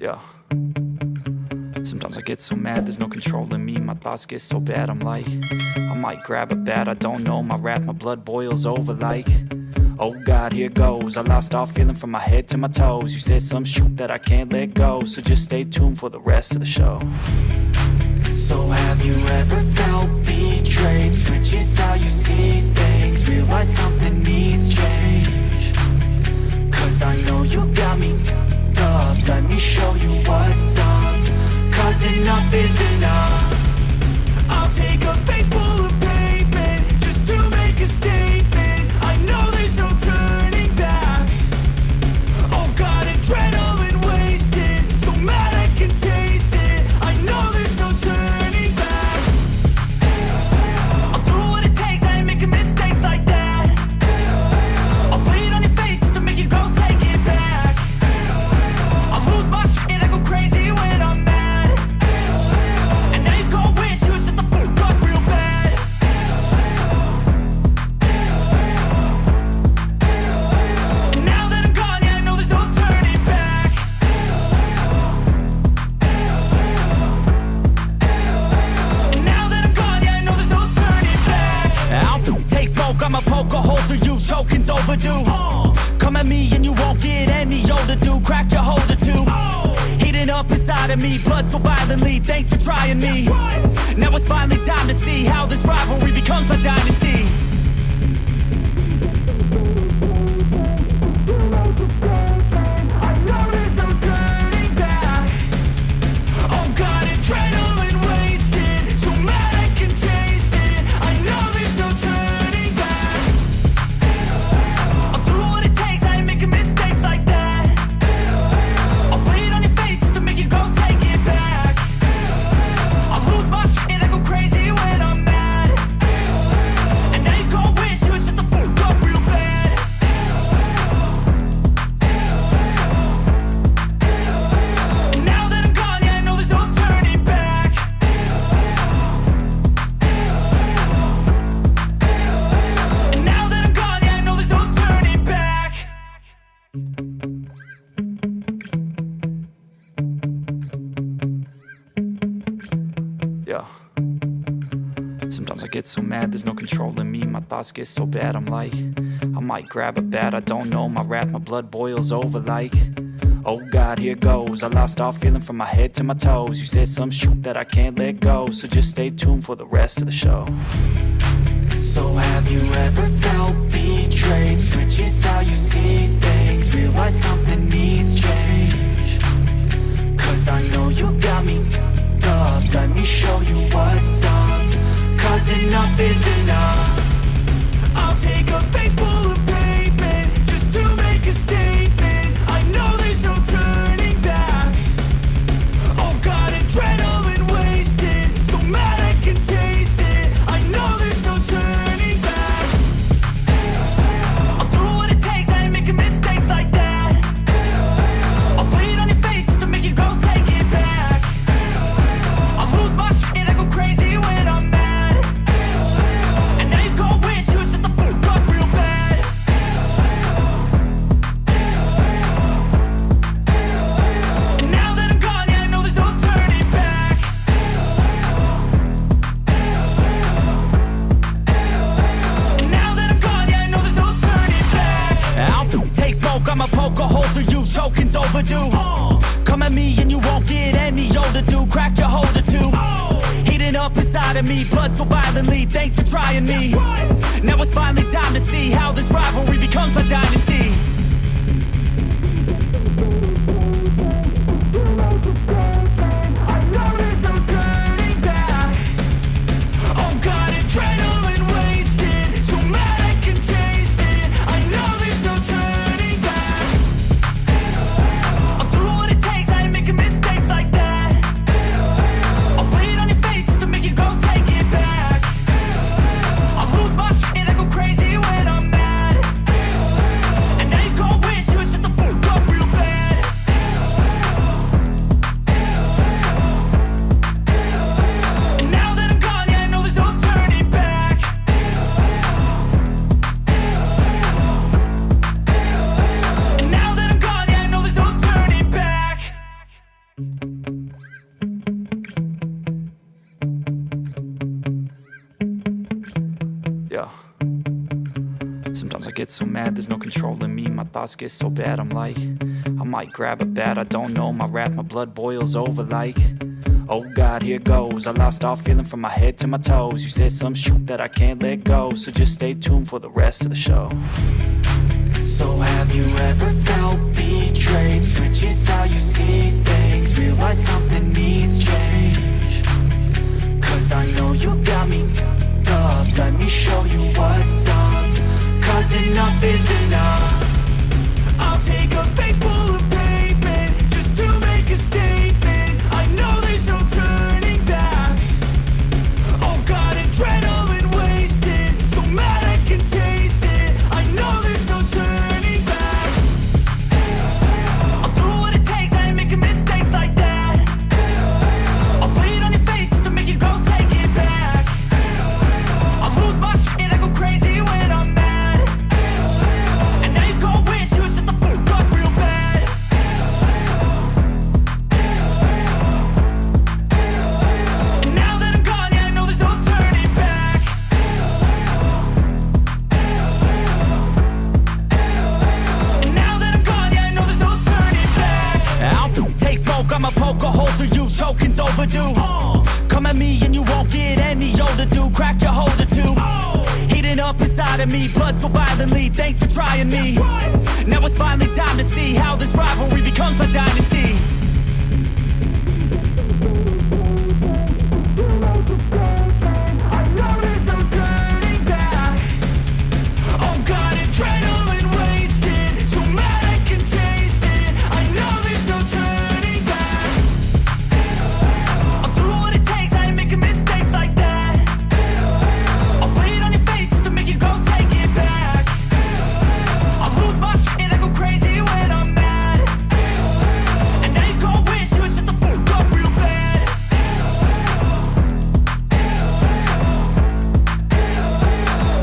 Yeah. Sometimes I get so mad, there's no controlling me. My thoughts get so bad, I'm like, I might grab a bat, I don't know. My wrath, my blood boils over like, oh God, here goes. I lost all feeling from my head to my toes. You said some shit that I can't let go, so just stay tuned for the rest of the show. So have you ever felt betrayed? Switches how you see things, realize something needs change. Cause I know you got me f***ed up. Let me show you what's up. Cause enough is enough. I'll take a face full of pavement just to make a statement. I know there's no turning back. Oh God, adrenaline wasted, so mad I can taste it. I know there's no turning back. I'll do what it takes, I ain't making mistakes like that. I'll bleed on your face to make you go take it back. I'll lose my shit and I go crazy when I'm mad. I'ma poke a hole through you, choking's overdue. Come at me and you won't get any older, dude. Crack your holder too. Heating up inside of me, blood so violently. Thanks for trying me. Now it's finally time to see how this rivalry becomes a dynasty. I know there's no turning back. Oh God, adrenaline wasted, so mad I can taste it. I know there's no turning back. I'll do what it takes, I ain't making mistakes like that. I'll bleed on your face to make you go take it back. I'll lose my shit and I go crazy when I'm mad. And now you gon' wish you would shut the fuck up real bad. And now that I'm gone, yeah, I know there's no turning back. And now that I'm gone, yeah, I know there's no turning back. Yeah. Sometimes I get so mad, there's no controlling me. My thoughts get so bad, I'm like, I might grab a bat, I don't know. My wrath, my blood boils over like, oh God, here goes. I lost all feeling from my head to my toes. You said some shit that I can't let go, so just stay tuned for the rest of the show. So have you ever felt betrayed? Switches how you see things, realize something needs change. Cause I know you got me f***ed up. Let me show you what's up. Cause enough is enough. I'll take a face full of pavement just to make a statement. I know there's no turning back. Oh God, adrenaline wasted, so mad I can taste it. I know there's no turning back. I'll do what it takes, I ain't making mistakes like that. I'll bleed on your face to make you go take it back. I'll lose my shit and I go crazy when I'm mad. And now you gon' wish you would shut the fuck up real bad. And now that I'm gone, yeah, I know there's no turning back. And now that I'm gone, yeah, I know there's no turning back. I'll take smoke, I'ma poke a hole through you, choking's overdue. Come at me and you won't get any older, dude. Crack your holder too. Heating up inside of me, blood so violently. Thanks for trying me. Now it's finally time to see how this rivalry becomes a dynasty. I know there's no turning back. Oh God, adrenaline wasted, so mad I can taste it. I know there's no turning back. I'll do what it takes, I ain't making mistakes like that. I'll bleed on your face to make you go take it back. I'll lose my shit and I go crazy when I'm mad. And now you gon' wish you would shut the fuck up real bad. Yeah. Sometimes I get so mad, there's no controlling me. My thoughts get so bad, I'm like, I might grab a bat, I don't know. My wrath, my blood boils over like, oh God, here goes. I lost all feeling from my head to my toes. You said some shit that I can't let go, so just stay tuned for the rest of the show. So have you ever felt betrayed? Switches how you see things, realize something needs change. Cause I know you got me f***ed up. Let me show you what's up. Cause enough is enough. I'll take a face full of pavement just to make a statement. I know there's no turning back. Oh God, adrenaline wasted, so mad I can taste it. I know there's no turning back. I'll do what it takes, I ain't making mistakes like that. I'll bleed on your face to make you go take it back. I'll lose my shit and I go crazy when I'm mad. I'ma poke a hole through you, choking's overdue. Come at me and you won't get any older, dude. Crack your holder too. Heating up inside of me, blood so violently. Thanks for trying me. Now it's finally time to see how this rivalry becomes my dynasty. I know there's no turning back. Oh God, adrenaline wasted, so mad I can taste it. I know there's no turning back. I'll do what it takes, I ain't making mistakes like that. I'll bleed on your face to make you go take it back. I'll lose my shit and I go crazy when I'm mad. And now you gon' wish you would shut the fuck up real bad.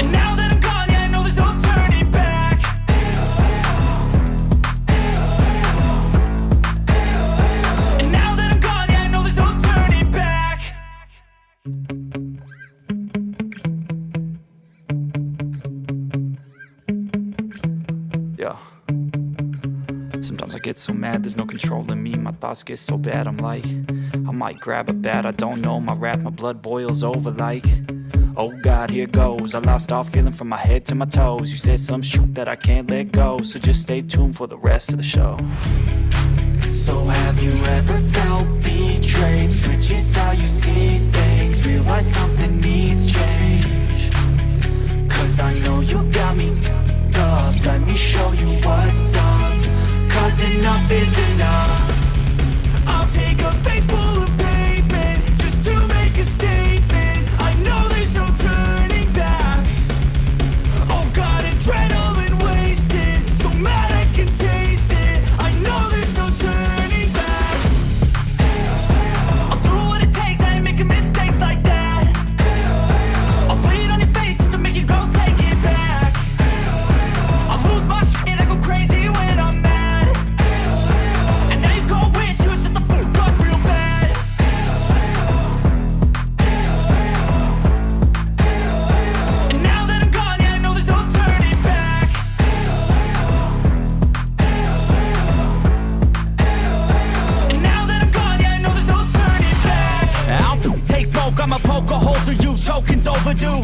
And now that I'm gone, yeah, I know there's no turning back. And now that I'm gone, yeah, I know there's no turning back. Yeah. Sometimes I get so mad, there's no controlling me. My thoughts get so bad, I'm like, I might grab a bat, I don't know. My wrath, my blood boils over like, oh God, here goes. I lost all feeling from my head to my toes. You said some shit that I can't let go, so just stay tuned for the rest of the show. So have you ever felt betrayed? Switches how you see things, realize something needs change. Cause I know you got me f***ed up. Let me show you what's up. Cause enough is enough. I'll take a face full of pavement just to make a statement. I know there's no turning back. Oh God, adrenaline wasted, so mad I can taste it. I know there's no turning back. I'll do what it takes, I ain't making mistakes like that. I'll bleed on your face to make you go take it back. I'll lose my shit and I go crazy when I'm mad. And now you gon' wish you would shut the fuck up real bad. And now that I'm gone, yeah, I know there's no turning back. And now that I'm gone, yeah, I know there's no turning back. I'll take smoke, I'ma poke a hole through you, choking's overdue.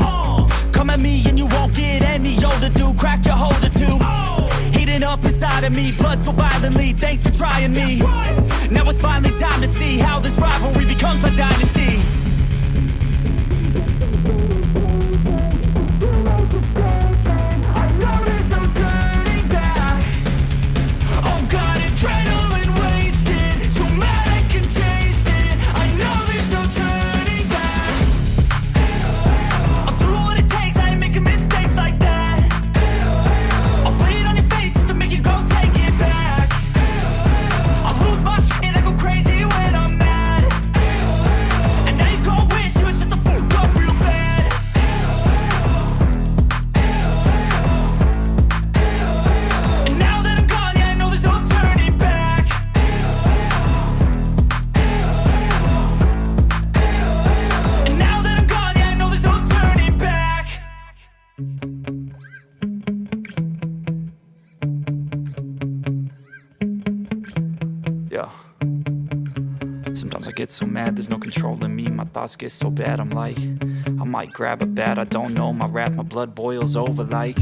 Come at me and you won't get any older, dude. Crack your holder too. Heating up inside of me, blood so violently. Thanks for trying me. Now it's finally time to see how this rivalry becomes my dynasty. I know there's no turning back. Oh God, adrenaline wasted, so mad I can taste it. I know there's no turning back. I'll do what it takes, I ain't making mistakes like that. I'll bleed on your face to make you go take it back. I'll lose my shit and I go crazy when I'm mad. And now you get so mad, there's no controlling me. My thoughts get so bad, I'm like, I might grab a bat, I don't know. My wrath, my blood boils over like,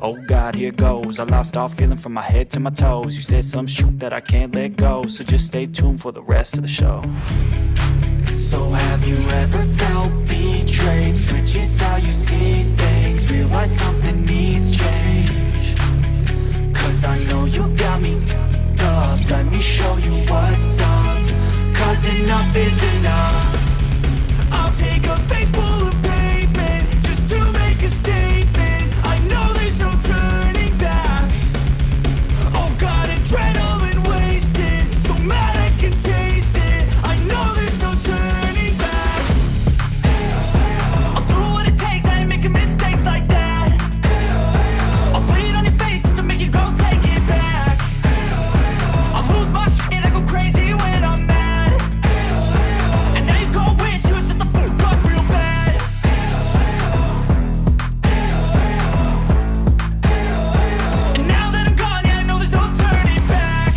oh God, here goes. I lost all feeling from my head to my toes. You said some shit that I can't let go, so just stay tuned for the rest of the show. So have you ever felt betrayed? Switches how you see things, realize something needs change. Cause I know you got me up, let me show you what's up. Cause enough is enough. I'll take a face full of pavement just to make a statement. I know there's no turning back. Oh God, adrenaline wasted, so mad I can taste it. I know there's no turning back. I'll do what it takes, I ain't making mistakes like that. I'll bleed on your face to make you go take it back. I'll lose my shit, I go crazy when I'm mad. And now you go wish you would shut the fuck up real bad. And now that I'm gone, yeah, I know there's no turning back.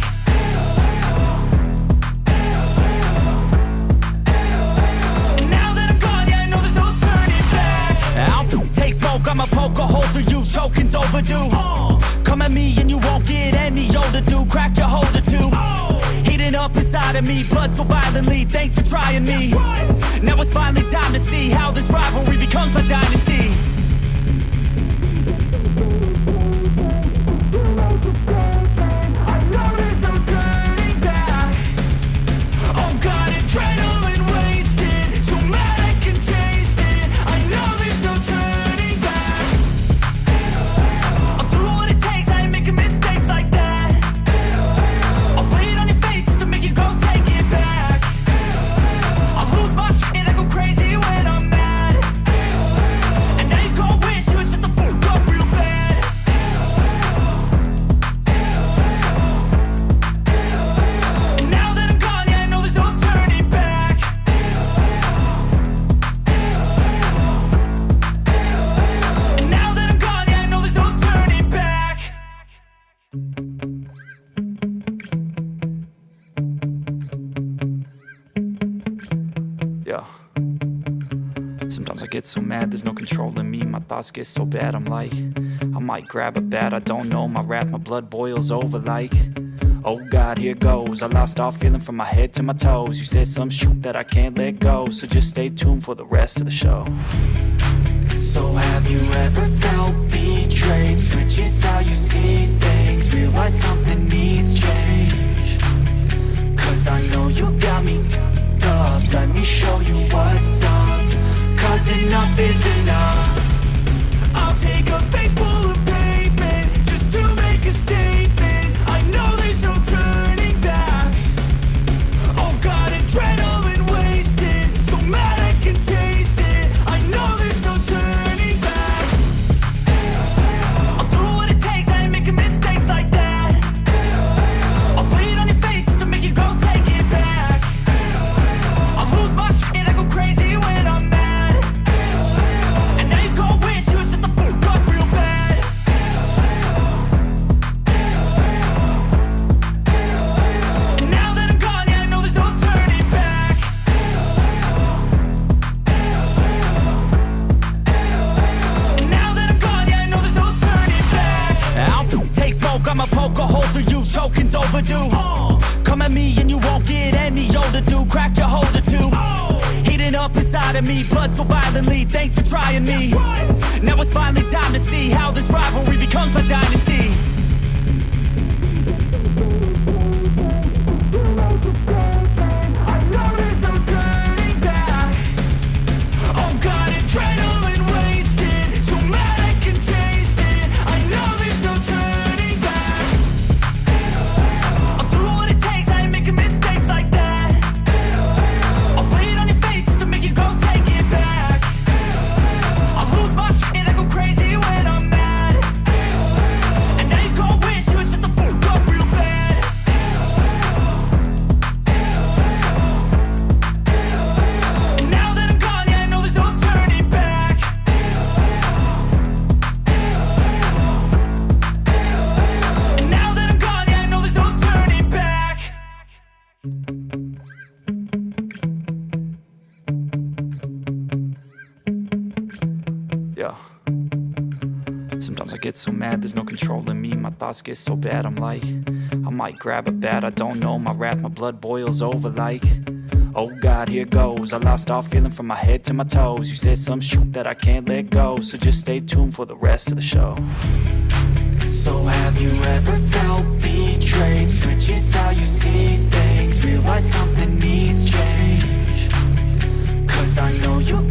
And now that I'm gone, yeah, I know there's no turning back. I'll take smoke, I'ma poke a hole through you, choking's overdue. Come at me and you won't get any older, dude. Crack your holder too. Heating up inside of me, blood so violently. Thanks for trying me. Now it's finally time to see how this rivalry becomes a dynasty. I know there's no turning back. Oh God, adrenaline wasted, so mad I can taste it. I know there's no turning back. I'll do what it takes, I ain't making mistakes like that. I'll bleed on your face to make you go take it back. I'll lose my shit, I go crazy when I'm mad. And now you go wish you would shut the fuck up real bad. And now that I'm gone, yeah, I know there's no turning back. And now that I'm gone, yeah, I know there's no turning back. Yeah. Sometimes I get so mad, there's no controlling me. My thoughts get so bad, I'm like, I might grab a bat, I don't know. My wrath, my blood boils over like, oh God, here goes. I lost all feeling from my head to my toes. You said some shit that I can't let go, so just stay tuned for the rest of the show. So have you ever felt betrayed? Switches how you see things, realize something needs change. Cause I know you got me up, let me show you what's up. Cause enough is enough. I'll take a face full of pavement just to make a statement. I know there's no turning back. Oh God, adrenaline wasted, so mad I can taste it. I know there's no turning back. I'll do what it takes, I ain't making mistakes like that. I'll bleed on your face to make you go take it back. I'll lose my shit, I go crazy when I'm mad. And now you go wish you would shut the fuck up real bad. And now that I'm gone, yeah, I know there's no turning back. And now that I'm gone, yeah, I know there's no turning back. I'll take smoke, I'ma poke a hole through you, choking's overdue. Come at me and you won't get any older, dude. Crack your holder too. Heating up inside of me, blood so violently. Thanks for trying me. Now it's finally time to see how this rivalry becomes a dynasty. I know there's no turning back. Oh God, adrenaline wasted, so mad I can taste it. I know there's no turning back. I'll do what it takes, I ain't making mistakes like that. I'll bleed on your face to make you go take it back. I'll lose my shit, I go crazy when I'm mad. And now you Yeah. Sometimes I get so mad, there's no controlling me. My thoughts get so bad, I'm like, I might grab a bat, I don't know. My wrath, my blood boils over like, oh God, here goes. I lost all feeling from my head to my toes. You said some shit that I can't let go, so just stay tuned for the rest of the show. So have you ever felt betrayed? Switches how you see things, realize something needs change. Cause I know you